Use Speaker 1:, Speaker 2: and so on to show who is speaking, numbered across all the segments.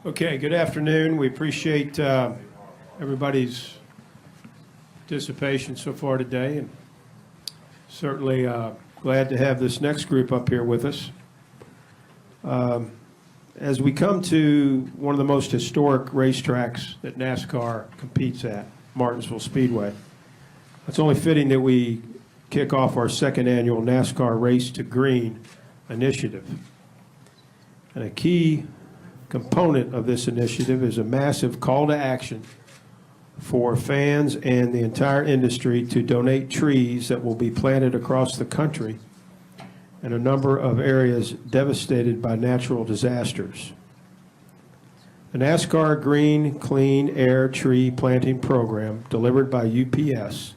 Speaker 1: Okay, good afternoon. We appreciate everybody's participation so far today, and certainly glad to have this next group up here with us. As we come to one of the most historic racetracks that NASCAR competes at, Martinsville Speedway, it's only fitting that we kick off our second annual NASCAR Race to Green initiative. And a key component of this initiative is a massive call to action for fans and the entire industry to donate trees that will be planted across the country in a number of areas devastated by natural disasters. The NASCAR Green Clean Air Tree Planting Program, delivered by UPS,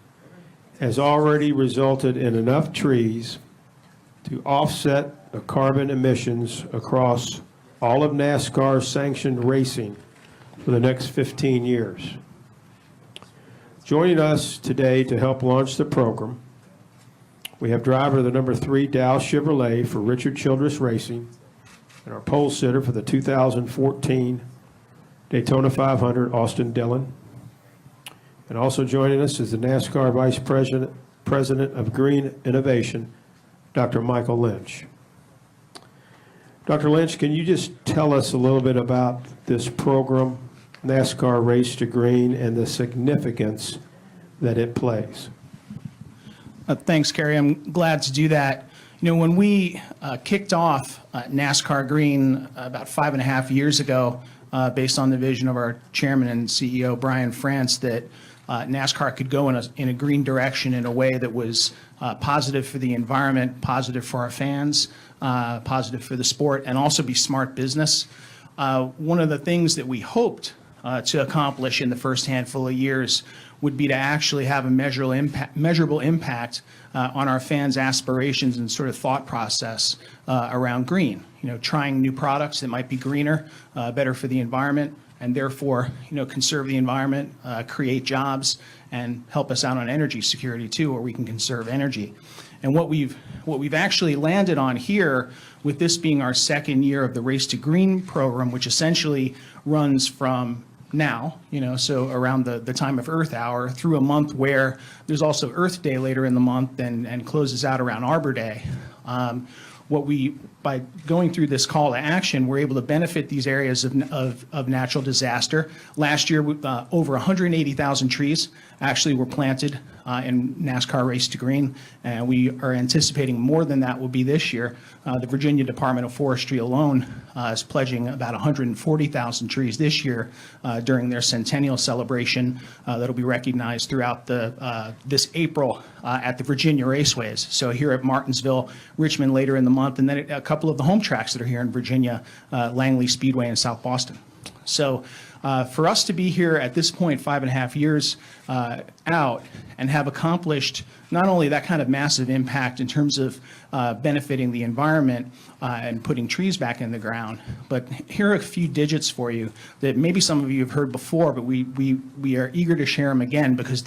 Speaker 1: has already resulted in enough trees to offset the carbon emissions across all of NASCAR's sanctioned racing for the next 15 years. Joining us today to help launch the program, we have driver of the number 3 Dow Chevrolet for Richard Childress Racing and our pole sitter for the 2014 Daytona 500, Austin Dillon. And also joining us is the NASCAR Vice President of Green Innovation, Dr. Michael Lynch. Dr. Lynch, can you just tell us a little bit about this program, NASCAR Race to Green, and the significance that it plays?
Speaker 2: Thanks, Kerry. I'm glad to do that. You know, when we kicked off NASCAR Green about 5.5 years ago, based on the vision of our chairman and CEO, Brian France, that NASCAR could go in a green direction in a way that was positive for the environment, positive for our fans, positive for the sport, and also be smart business. One of the things that we hoped to accomplish in the first handful of years would be to actually have a measurable impact on our fans' aspirations and sort of thought process around green. You know, trying new products that might be greener, better for the environment, and therefore, you know, conserve the environment, create jobs, and help us out on energy security too, where we can conserve energy. And what we've actually landed on here, with this being our second year of the Race to Green program, which essentially runs from now, you know, so around the time of Earth Hour through a month where there's also Earth Day later in the month and closes out around Arbor Day. By going through this call to action, we're able to benefit these areas of natural disaster. Last year, over 180,000 trees actually were planted in NASCAR Race to Green, and we are anticipating more than that will be this year. The Virginia Department of Forestry alone is pledging about 140,000 trees this year during their centennial celebration that'll be recognized throughout this April at the Virginia raceways. So here at Martinsville, Richmond later in the month, and then a couple of the home tracks that are here in Virginia, Langley Speedway and South Boston. So for us to be here at this point, 5.5 years out, and have accomplished not only that kind of massive impact in terms of benefiting the environment and putting trees back in the ground, but here are a few digits for you that maybe some of you have heard before, but we are eager to share them again, because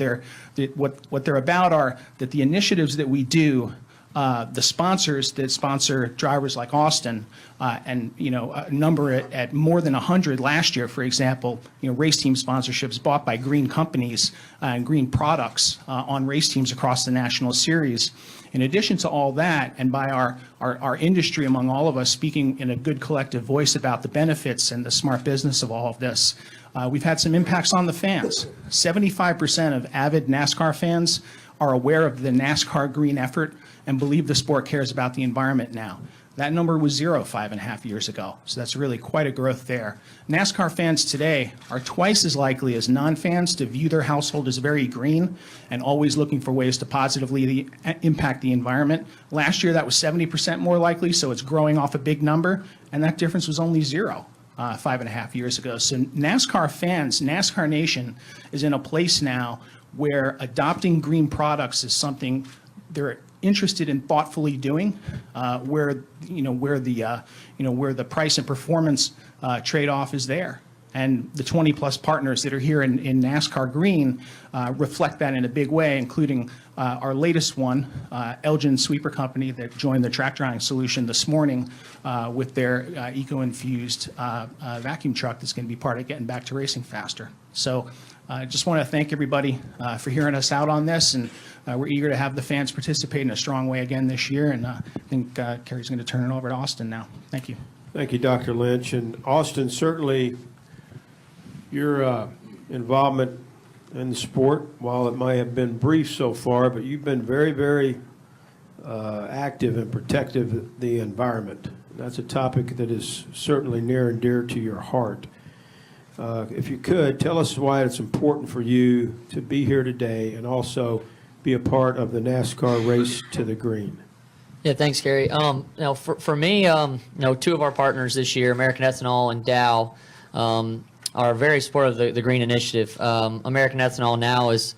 Speaker 2: what they're about are that the initiatives that we do, the sponsors that sponsor drivers like Austin, and you know, a number at more than 100 last year, for example, you know, race team sponsorships bought by green companies and green products on race teams across the national series. In addition to all that, and by our industry among all of us speaking in a good collective voice about the benefits and the smart business of all of this, we've had some impacts on the fans. 75% of avid NASCAR fans are aware of the NASCAR Green effort and believe the sport cares about the environment now. That number was 0 5.5 years ago, so that's really quite a growth there. NASCAR fans today are twice as likely as non-fans to view their household as very green and always looking for ways to positively impact the environment. Last year, that was 70% more likely, so it's growing off a big number, and that difference was only 0 5.5 years ago. So NASCAR fans, NASCAR Nation, is in a place now where adopting green products is something they're interested in thoughtfully doing, where the price and performance trade-off is there. And the 20-plus partners that are here in NASCAR Green reflect that in a big way, including our latest one, Elgin Sweeper Company, that joined the track drying solution this morning with their eco-infused vacuum truck that's going to be part of getting back to racing faster. So I just want to thank everybody for hearing us out on this, and we're eager to have the fans participate in a strong way again this year, and I think Kerry's going to turn it over to Austin now. Thank you.
Speaker 1: Thank you, Dr. Lynch. And Austin, certainly your involvement in the sport, while it may have been brief so far, but you've been very, very active and protective of the environment. That's a topic that is certainly near and dear to your heart. If you could, tell us why it's important for you to be here today and also be a part of the NASCAR Race to the Green.
Speaker 3: Yeah, thanks, Gary. For me, two of our partners this year, American Ethanol and Dow, are very supportive of the Green Initiative. American Ethanol now is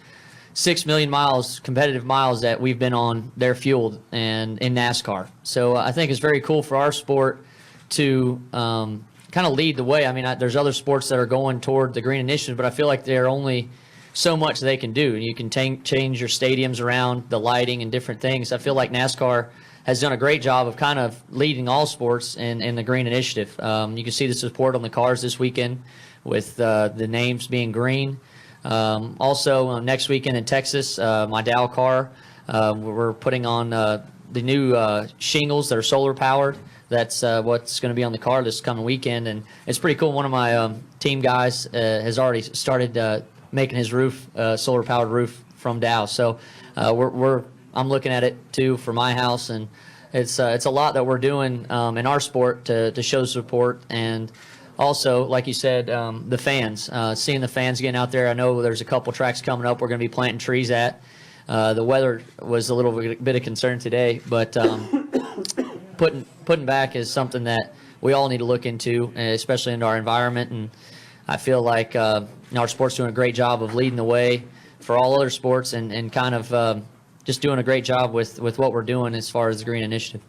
Speaker 3: 6 million miles, competitive miles that we've been on their fuel and in NASCAR. So I think it's very cool for our sport to kind of lead the way. I mean, there's other sports that are going toward the Green Initiative, but I feel like there are only so much they can do. You can change your stadiums around, the lighting and different things. I feel like NASCAR has done a great job of kind of leading all sports in the Green Initiative. You can see the support on the cars this weekend with the names being green. Also, next weekend in Texas, my Dow car, we're putting on the new shingles that are solar powered. That's what's going to be on the car this coming weekend, and it's pretty cool. One of my team guys has already started making his roof solar powered roof from Dow. So I'm looking at it too for my house, and it's a lot that we're doing in our sport to show support. And also, like you said, the fans, seeing the fans getting out there. I know there's a couple tracks coming up we're going to be planting trees at. The weather was a little bit of concern today, but putting back is something that we all need to look into, especially into our environment. And I feel like our sport's doing a great job of leading the way for all other sports, and kind of just doing a great job with what we're doing as far as the Green Initiative.